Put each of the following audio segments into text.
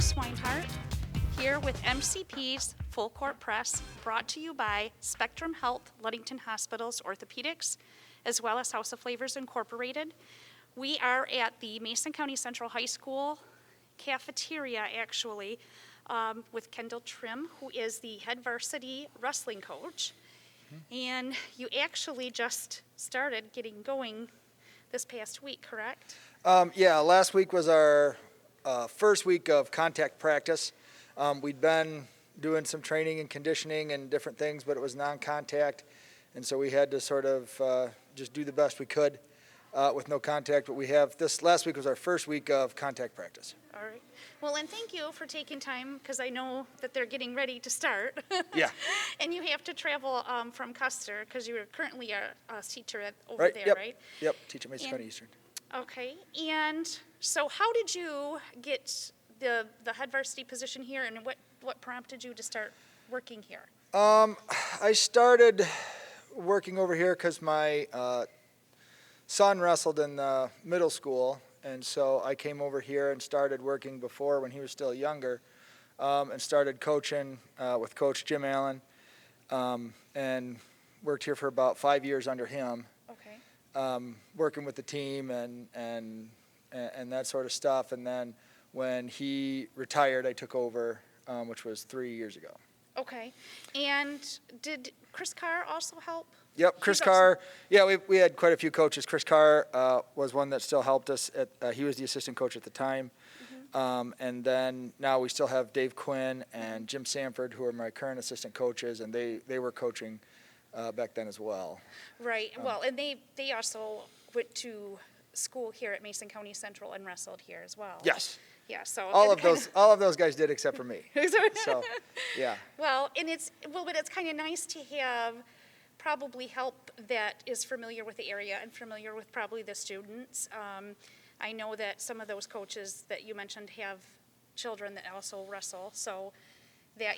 Swinehart, here with MCP's Full Court Press, brought to you by Spectrum Health, Ludington Hospital's Orthopedics, as well as House of Flavors Incorporated. We are at the Mason County Central High School cafeteria, actually, with Kendel Trim, who is the head varsity wrestling coach. And you actually just started getting going this past week, correct? Yeah, last week was our first week of contact practice. We'd been doing some training and conditioning and different things, but it was non-contact, and so we had to sort of just do the best we could with no contact. But we have this last week was our first week of contact practice. All right. Well, and thank you for taking time, because I know that they're getting ready to start. Yeah. And you have to travel from Custer, because you're currently a teacher over Right. there, Yep. right? Yep. Teach at Mason County Eastern. Okay. And so how did you get the head varsity position here, and what prompted you to start working here? I started working over here because my son wrestled in the middle school, and so I came over here and started working before when he was still younger, and started coaching with Coach Jim Allen, and worked here for about 5 years under him. Okay. Working with the team and that sort of stuff. And then when he retired, I took over, which was 3 years ago. Okay. And did Chris Carr also help? Yep, Chris Carr. Yeah, we had quite a few coaches. Chris Carr was one that still helped us. He was the assistant coach at the time. Mm-hmm. And then now we still have Dave Quinn and Jim Sanford, who are my current assistant coaches, and they were coaching back then as well. Right. Well, and they also went to school here at Mason County Central and wrestled here as well. Yes. Yeah. So all of those guys did except for me. So, yeah. Well, but it's kind of nice to have probably help that is familiar with the area and familiar with probably the students. I know that some of those coaches that you mentioned have children that also wrestle, so that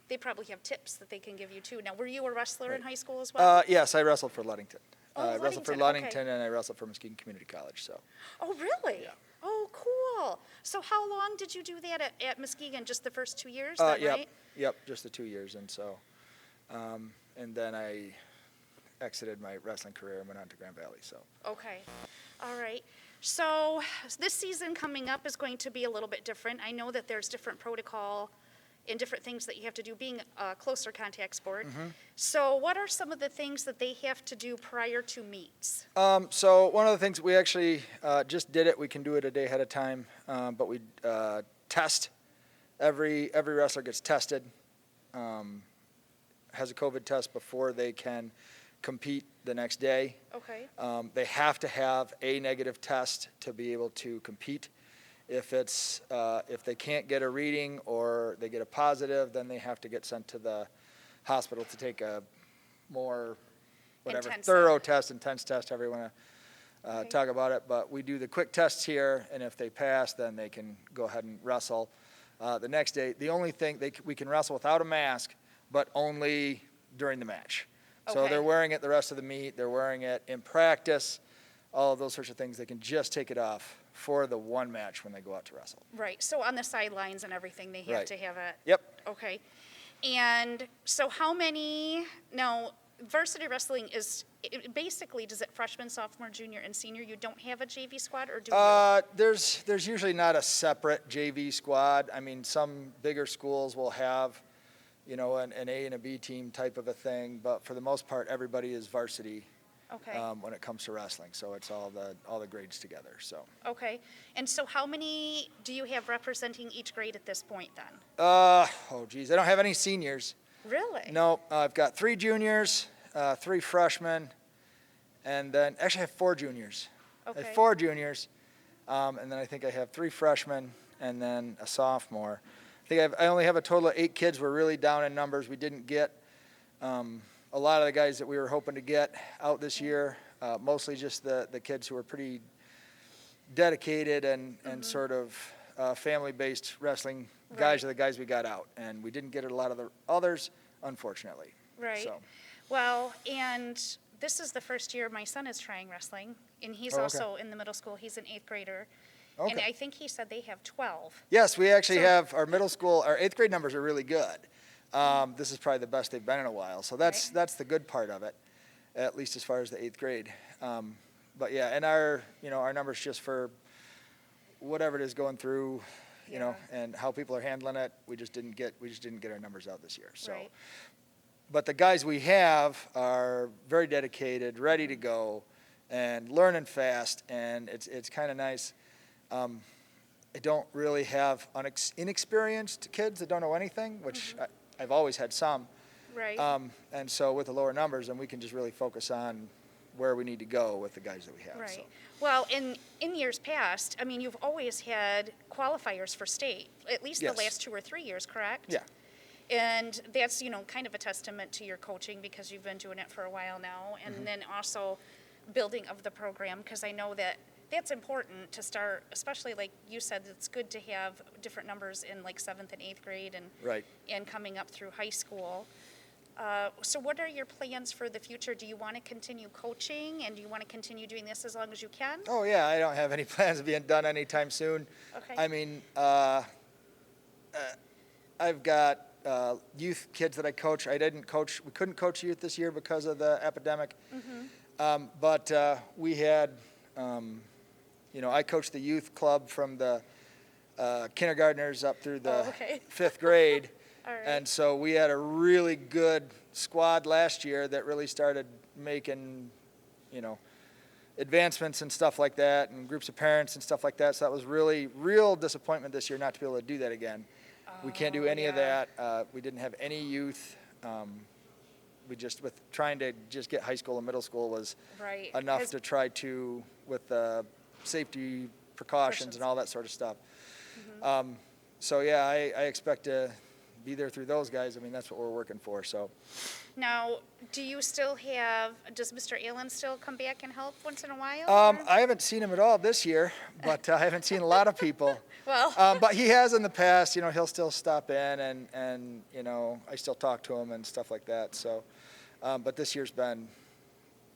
they probably have tips that they can give you too. Now, were you a wrestler in high school as well? Yes, I wrestled for Ludington. I wrestled for Ludington, Ludington, and I wrestled for Muskegon Community College. So. Oh, really? Yeah. Oh, cool. So how long did you do that at Muskegon? Just the first 2 years, then, Yep. right? Yep, just the 2 years. And so, and then I exited my wrestling career and went on to Grand Valley. So. Okay. All right. So this season coming up is going to be a little bit different. I know that there's different protocol and different things that you have to do being a closer contact sport. Mm-hmm. So what are some of the things that they have to do prior to meets? So one of the things we actually just did it. We can do it a day ahead of time, but we test. Every wrestler gets tested, has a COVID test before they can compete the next day. Okay. They have to have a negative test to be able to compete. If they can't get a reading or they get a positive, then they have to get sent to the hospital to take a more thorough test, intense test, however you want to talk about it. But we do the quick tests here, and if they pass, then they can go ahead and wrestle the next day. The only thing we can wrestle without a mask, but only during the match. Okay. So they're wearing it the rest of the meet. They're wearing it in practice. All of those sorts of things. They can just take it off for the one match when they go out to wrestle. Right. So on the sidelines and everything, they have to have it. Yep. Okay. And so now varsity wrestling basically, does it freshman, sophomore, junior, and senior? You don't have a JV squad, or do you? There's usually not a separate JV squad. I mean, some bigger schools will have, an A and a B team type of a thing, but for the most part, everybody is varsity. Okay. When it comes to wrestling, so it's all the grades together. So. Okay, and so how many do you have representing each grade at this point then? I don't have any seniors. Really? No, I've got 3 juniors, 3 freshmen, and then actually I have 4 juniors. Okay. I have 4 juniors, and then I think I have 3 freshmen and then a sophomore. I only have a total of 8 kids. We're really down in numbers. We didn't get. A lot of the guys that we were hoping to get out this year, mostly just the kids who were pretty dedicated and sort of family-based wrestling guys are the guys we got out. And we didn't get a lot of the others, unfortunately. Right. So. Well, and this is the first year my son is trying wrestling, and he's also in the middle school. He's an 8th grader. And Okay. I think he said they have 12. Yes, we actually So- have our middle school, our 8th grade numbers are really good. This is probably the best they've been in a while. So that's the good part of it, at least as far as the 8th grade. But yeah, and our numbers just for whatever it is going through, and how people are handling it, we just didn't get our numbers out this year. So, Right. but the guys we have are very dedicated, ready to go, and learning fast, and it's kind of nice. I don't really have inexperienced kids that don't know anything, which I've always had some. Right. And so with the lower numbers, then we can just really focus on where we need to go with the guys that we have. Right. So. Well, in years past, I mean, you've always had qualifiers for state, at least Yes. the last 2 or 3 years, correct? Yeah. And that's, kind of a testament to your coaching because you've been doing it for a while now. And then also building of the program, because I know that that's important to start, especially like you said, it's good to have different numbers in like 7th and 8th grade and coming up through high school. So what are your plans for the future? Do you want to continue coaching and do you want to continue doing this as long as you can? Oh yeah, I don't have any plans of being done anytime soon. Okay. I mean, I've got youth kids that I coach. We couldn't coach youth this year because of the epidemic. But we had, I coached the youth club from the kindergartners up through the 5th grade. All right. And so we had a really good squad last year that really started making, advancements and stuff like that, and groups of parents and stuff like that. So that was really real disappointment this year not to be able to do that again. We can't do any of that. We didn't have any youth. With trying to just get high school and middle school was Right. enough to try to, with the safety precautions and all that sort of stuff. So yeah, I expect to be there through those guys. I mean, that's what we're working for. So Now, does Mr. Allen still come back and help once in a while? I haven't seen him at all this year, but I haven't seen a lot of people. Well, But he has in the past. He'll still stop in, and I still talk to him and stuff like that. So, but this year's been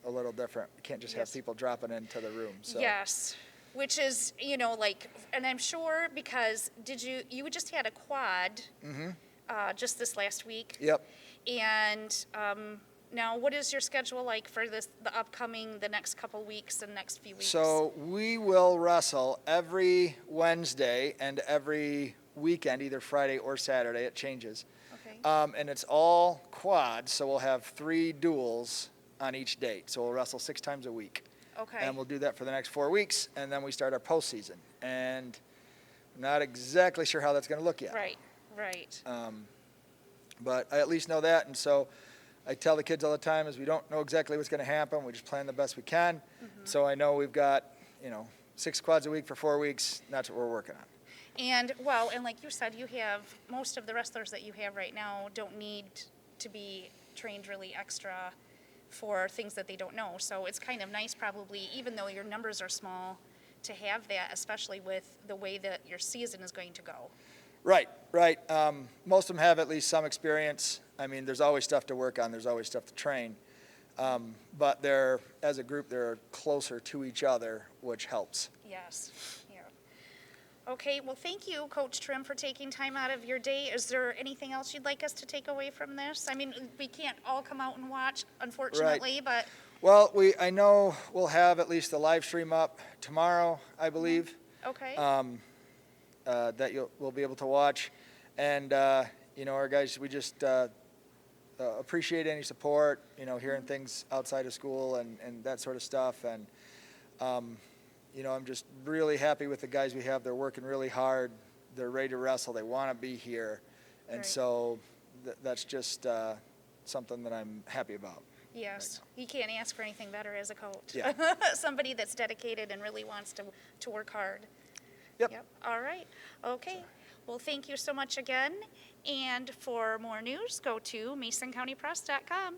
a little different. You can't just have Yes. people dropping into the room. So. yes, which is, and I'm sure because you just had a quad just this last week? Yep. And now what is your schedule like for the next couple weeks and next few weeks? So we will wrestle every Wednesday and every weekend, either Friday or Saturday. It changes. Okay. And it's all quads, so we'll have 3 duels on each date. So we'll wrestle 6 times a week. Okay. And we'll do that for the next 4 weeks, and then we start our postseason. And I'm not exactly sure how that's going to look yet. Right. But I at least know that, and so I tell the kids all the time is we don't know exactly what's going to happen. We just plan the best we can. So I know we've got, 6 quads a week for 4 weeks, and that's what we're working on. And like you said, you have most of the wrestlers that you have right now don't need to be trained really extra for things that they don't know. So it's kind of nice probably, even though your numbers are small, to have that, especially with the way that your season is going to go. Right. Most of them have at least some experience. I mean, there's always stuff to work on. There's always stuff to train. But as a group, they're closer to each other, which helps. Yes. Yeah. Okay. Well, thank you, Coach Trim, for taking time out of your day. Is there anything else you'd like us to take away from this? I mean, we can't all come out and watch, unfortunately, but. Well, I know we'll have at least the live stream up tomorrow, I believe. Okay. That we'll be able to watch. And, our guys, we just appreciate any support, hearing things outside of school and that sort of stuff. And, I'm just really happy with the guys we have. They're working really hard. They're ready to wrestle. They want to be here. And Right. so that's just something that I'm happy about. Yes, you can't ask for anything better as a coach. Yeah. Somebody that's dedicated and really wants to work hard. Yep. All right. Okay. Well, thank you so much again. And for more news, go to MasonCountyPress.com.